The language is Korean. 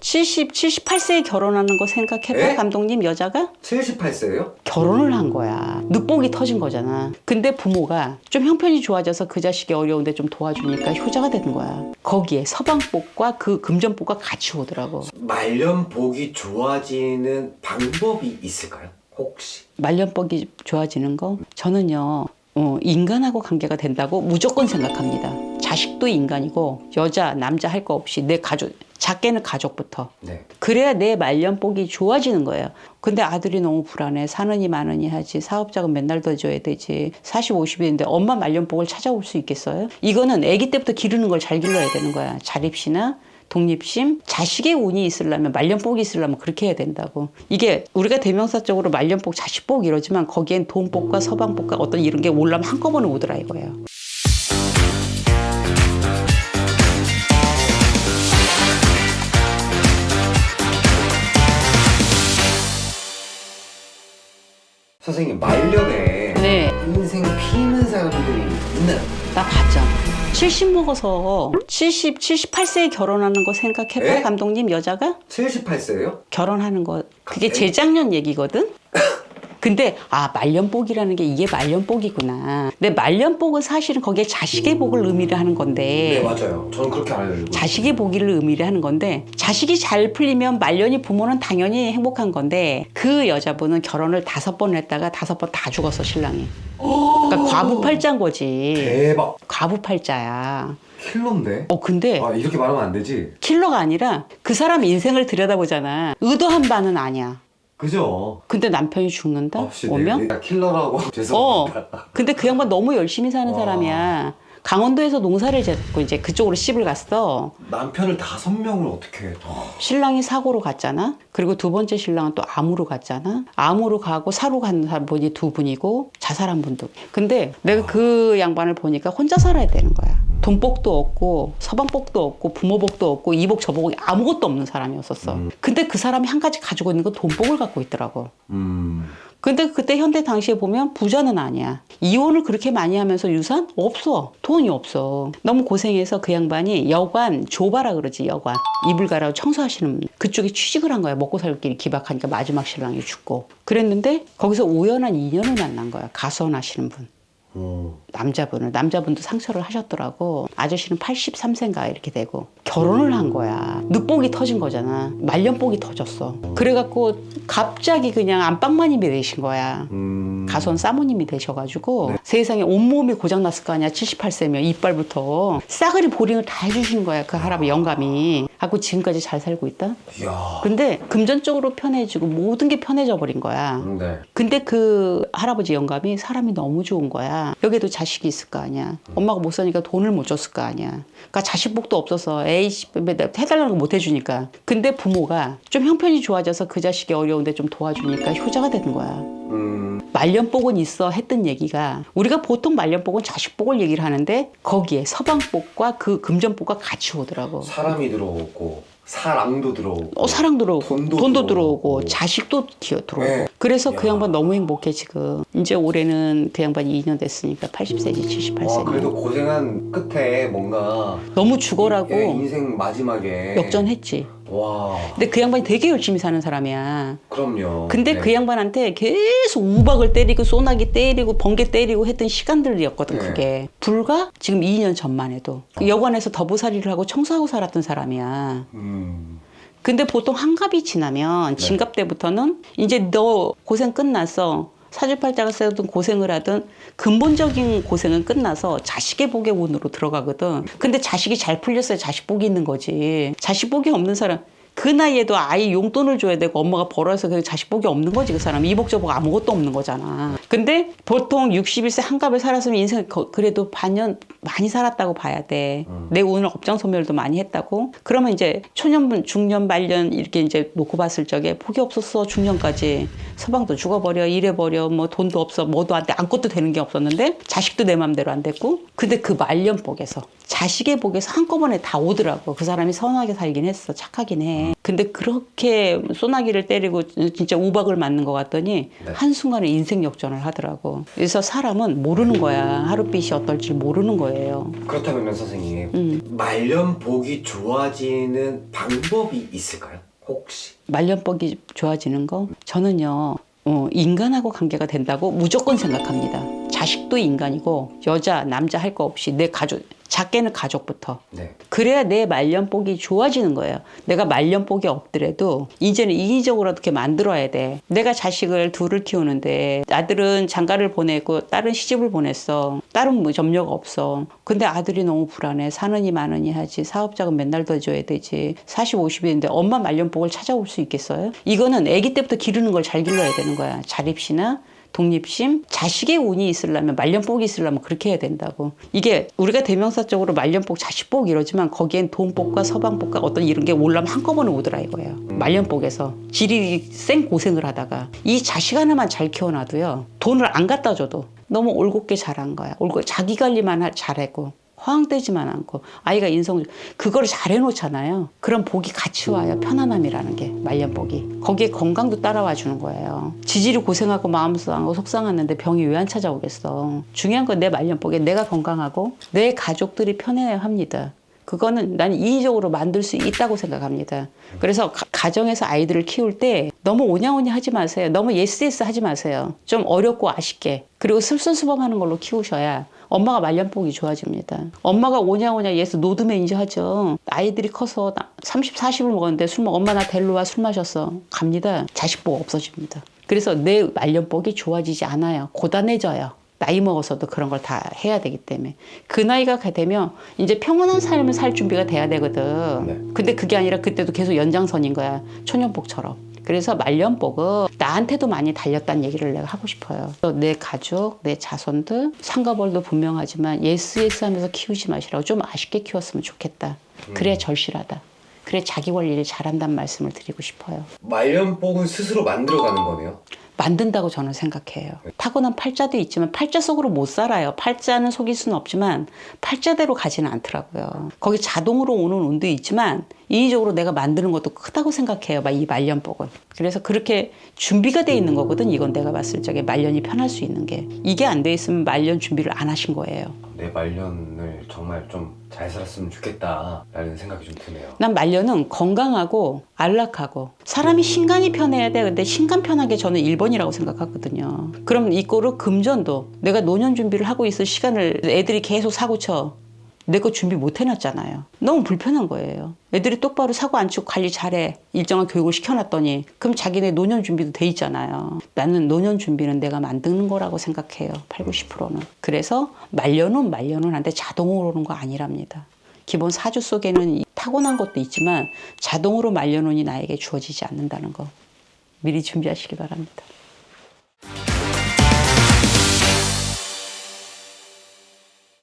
78세에 결혼하는 거 생각해봐. 에? 감독님, 여자가 78세예요? 결혼을 한 거야. 늑복이 터진 거잖아. 근데 부모가 좀 형편이 좋아져서 그 자식이 어려운데 좀 도와주니까 효자가 되는 거야. 거기에 서방복과 그 금전복과 같이 오더라고. 말년복이 좋아지는 방법이 있을까요? 혹시? 말년복이 좋아지는 거 저는요 인간하고 관계가 된다고 무조건 생각합니다. 자식도 인간이고 여자 남자 할 거 없이 내 가족, 작게는 가족부터. 네. 그래야 내 말년복이 좋아지는 거예요. 근데 아들이 너무 불안해. 사느니 마느니 하지. 사업자금 맨날 더 줘야 되지. 40, 50인데 엄마 말년복을 찾아올 수 있겠어요? 이거는 아기 때부터 기르는 걸 잘 길러야 되는 거야. 자립시나 독립심, 자식의 운이 있으려면, 말년복이 있으려면 그렇게 해야 된다고. 이게 우리가 대명사적으로 말년복, 자식복 이러지만 거기엔 돈복과 서방복과 어떤 이런 게 올라면 한꺼번에 오더라 이거예요. 선생님, 말년에 네. 인생 피는 사람들이 있나요? 나 봤잖아. 70 먹어서 78세에 결혼하는 거 생각해봐. 에? 감독님, 여자가 78세예요? 결혼하는 거. 그게 에? 재작년 얘기거든? 근데 말년복이라는 게 이게 말년복이구나. 근데 말년복은 사실은 거기에 자식의 복을 의미를 하는 건데 네, 맞아요. 저는 그렇게 알고 자식의 복을 의미를 하는 건데 자식이 잘 풀리면 말년이 부모는 당연히 행복한 건데 그 여자분은 결혼을 5번 했다가 5번 다 죽었어 신랑이. 그러니까 과부팔자인 거지. 대박. 과부팔자야. 킬러인데? 근데 아, 이렇게 말하면 안 되지? 킬러가 아니라 그 사람 인생을 들여다보잖아. 의도한 바는 아니야. 그죠? 근데 남편이 죽는다? 오면? 내가 킬러라고 죄송합니다. 근데 그 양반 너무 열심히 사는 사람이야. 강원도에서 농사를 짓고 이제 그쪽으로 시집을 갔어. 남편을 5명을 어떻게 해? 신랑이 사고로 갔잖아. 그리고 두 번째 신랑은 또 암으로 갔잖아. 암으로 가고 사로 간 분이 2분이고 자살한 분도. 근데 내가 그 양반을 보니까 혼자 살아야 되는 거야. 돈복도 없고 서방복도 없고 부모복도 없고 이복 저복이 아무것도 없는 사람이었었어. 근데 그 사람이 한 가지 가지고 있는 건 돈복을 갖고 있더라고. 근데 그때 현대 당시에 보면 부자는 아니야. 이혼을 그렇게 많이 하면서 유산? 없어. 돈이 없어. 너무 고생해서 그 양반이 여관, 조바라 그러지, 여관. 이불 갈아고 청소하시는 그쪽에 취직을 한 거야. 먹고 살 길이 기박하니까 마지막 신랑이 죽고. 그랬는데 거기서 우연한 인연을 만난 거야. 가수원 하시는 분. 남자분도 상처를 하셨더라고. 아저씨는 83세인가 이렇게 되고 결혼을 한 거야. 늑복이 터진 거잖아. 말년복이 터졌어. 그래갖고 갑자기 그냥 안방마님이 되신 거야. 가수원 사모님이 되셔가지고 세상에 온몸이 고장났을 거 아니야. 78세면 이빨부터 싸그리 보링을 다 해주시는 거야. 그 할아버지 영감이. 갖고 지금까지 잘 살고 있다. 이야. 근데 금전적으로 편해지고 모든 게 편해져 버린 거야. 네. 근데 그 할아버지 영감이 사람이 너무 좋은 거야. 여기에도 자식이 있을 거 아니야. 엄마가 못 사니까 돈을 못 줬을 거 아니야. 그러니까 자식복도 없어서 에이씨 해달라는 거 못 해주니까. 근데 부모가 좀 형편이 좋아져서 그 자식이 어려운데 좀 도와주니까 효자가 되는 거야. 말년복은 있어 했던 얘기가 우리가 보통 말년복은 자식복을 얘기를 하는데 거기에 서방복과 그 금전복과 같이 오더라고. 사람이 들어오고 사랑도 들어오고 사랑 들어오고 돈도 들어오고 자식도 들어오고. 네. 그래서 그 양반 너무 행복해 지금. 이제 올해는 그 양반이 2년 됐으니까 80세지 78세. 그래도 고생한 끝에 뭔가 너무 죽어라고 인생 마지막에 역전했지. 와. 근데 그 양반이 되게 열심히 사는 사람이야. 그럼요. 근데 네. 그 양반한테 계속 우박을 때리고 소나기 때리고 번개 때리고 했던 시간들이었거든. 네. 그게 불과 지금 2년 전만 해도 여관에서 더부살이를 하고 청소하고 살았던 사람이야. 근데 보통 한갑이 지나면 진갑 때부터는 이제 너 고생 끝났어. 사주팔자가 쓰든 고생을 하든 근본적인 고생은 끝나서 자식의 복의 운으로 들어가거든. 근데 자식이 잘 풀렸어야 자식 복이 있는 거지. 자식 복이 없는 사람 그 나이에도 아이 용돈을 줘야 되고 엄마가 벌어서 그 자식 복이 없는 거지. 그 사람 이복저복 아무것도 없는 거잖아. 근데 보통 61세 한갑을 살았으면 인생 그래도 반년 많이 살았다고 봐야 돼. 내 오늘 업장소멸도 많이 했다고. 그러면 이제 초년분, 중년, 말년 이렇게 이제 놓고 봤을 적에 복이 없었어. 중년까지 서방도 죽어버려, 이래버려, 뭐 돈도 없어, 뭐도 안 돼, 아무것도 되는 게 없었는데 자식도 내 맘대로 안 됐고. 근데 그 말년 복에서 자식의 복에서 한꺼번에 다 오더라고. 그 사람이 선하게 살긴 했어. 착하긴 해. 근데 그렇게 소나기를 때리고 진짜 우박을 맞는 것 같더니 네. 한순간에 인생 역전을 하더라고. 그래서 사람은 모르는 거야. 하룻빛이 어떨지 모르는 거예요. 그렇다면 선생님, 말년복이 좋아지는 방법이 있을까요? 혹시? 말년복이 좋아지는 거? 저는요, 인간하고 관계가 된다고 무조건 생각합니다. 자식도 인간이고, 여자, 남자 할 거 없이 내 가족, 작게는 가족부터. 네. 그래야 내 말년복이 좋아지는 거예요. 내가 말년복이 없더라도 이제는 인위적으로 어떻게 만들어야 돼. 내가 자식을 둘을 키우는데 아들은 장가를 보내고 딸은 시집을 보냈어. 딸은 뭐 점료가 없어. 근데 아들이 너무 불안해. 사느니 마느니 하지. 사업자금 맨날 더 줘야 되지. 40, 50인데 엄마 말년복을 찾아올 수 있겠어요? 이거는 아기 때부터 기르는 걸 잘 길러야 되는 거야. 자립시나 독립심, 자식의 운이 있으려면 말년복이 있으려면 그렇게 해야 된다고. 이게 우리가 대명사적으로 말년복, 자식복 이러지만 거기엔 돈복과 서방복과 어떤 이런 게 올라면 한꺼번에 오더라 이거예요. 말년복에서 질이 생 고생을 하다가 이 자식 하나만 잘 키워놔도요. 돈을 안 갖다 줘도 너무 올곧게 자란 거야. 자기 관리만 잘했고 허황되지만 않고 아이가 인성을 그걸 잘 해놓잖아요. 그럼 복이 같이 와요. 편안함이라는 게 말년복이. 거기에 건강도 따라와 주는 거예요. 지질이 고생하고 마음 상하고 속상했는데 병이 왜 안 찾아오겠어. 중요한 건 내 말년복에 내가 건강하고 내 가족들이 편해야 합니다. 그거는 난 인위적으로 만들 수 있다고 생각합니다. 그래서 가정에서 아이들을 키울 때 너무 오냐오냐 하지 마세요. 너무 예스 하지 마세요. 좀 어렵고 아쉽게. 그리고 슬슬수범하는 걸로 키우셔야 엄마가 말년복이 좋아집니다. 엄마가 오냐오냐 예스 노드맨이지 하죠. 아이들이 커서 30, 40을 먹었는데 엄마 나 데리러 와 술 마셨어. 갑니다. 자식복 없어집니다. 그래서 내 말년복이 좋아지지 않아요. 고단해져요. 나이 먹어서도 그런 걸 다 해야 되기 때문에. 그 나이가 되면 이제 평온한 삶을 살 준비가 돼야 되거든. 네. 근데 그게 아니라 그때도 계속 연장선인 거야. 초년복처럼. 그래서 말년복은 나한테도 많이 달렸다는 얘기를 내가 하고 싶어요. 내 가족, 내 자손들, 상가벌도 분명하지만 예스 하면서 키우지 마시라고. 좀 아쉽게 키웠으면 좋겠다. 그래야 절실하다. 그래 자기 관리를 잘한다는 말씀을 드리고 싶어요. 말년복은 스스로 만들어가는 거네요. 만든다고 저는 생각해요. 타고난 팔자도 있지만 팔자 속으로 못 살아요. 팔자는 속일 수는 없지만 팔자대로 가지는 않더라고요. 거기 자동으로 오는 운도 있지만 인위적으로 내가 만드는 것도 크다고 생각해요. 이 말년복은. 그래서 그렇게 준비가 돼 있는 거거든. 이건 내가 봤을 적에 말년이 편할 수 있는 게. 이게 안 돼 있으면 말년 준비를 안 하신 거예요. 내 말년을 정말 좀 잘 살았으면 좋겠다라는 생각이 좀 드네요. 난 말년은 건강하고 안락하고 사람이 신간이 편해야 돼. 근데 신간 편하게 저는 1번이라고 생각하거든요. 그럼 이거로 금전도 내가 노년 준비를 하고 있을 시간을 애들이 계속 사고쳐. 내 거 준비 못 해놨잖아요. 너무 불편한 거예요. 애들이 똑바로 사고 안 치고 관리 잘해. 일정한 교육을 시켜놨더니 그럼 자기네 노년 준비도 돼 있잖아요. 나는 노년 준비는 내가 만드는 거라고 생각해요. 80, 90%는. 그래서 말년은 한데 자동으로 오는 거 아니랍니다. 기본 사주 속에는 타고난 것도 있지만 자동으로 말년운이 나에게 주어지지 않는다는 거. 미리 준비하시기 바랍니다.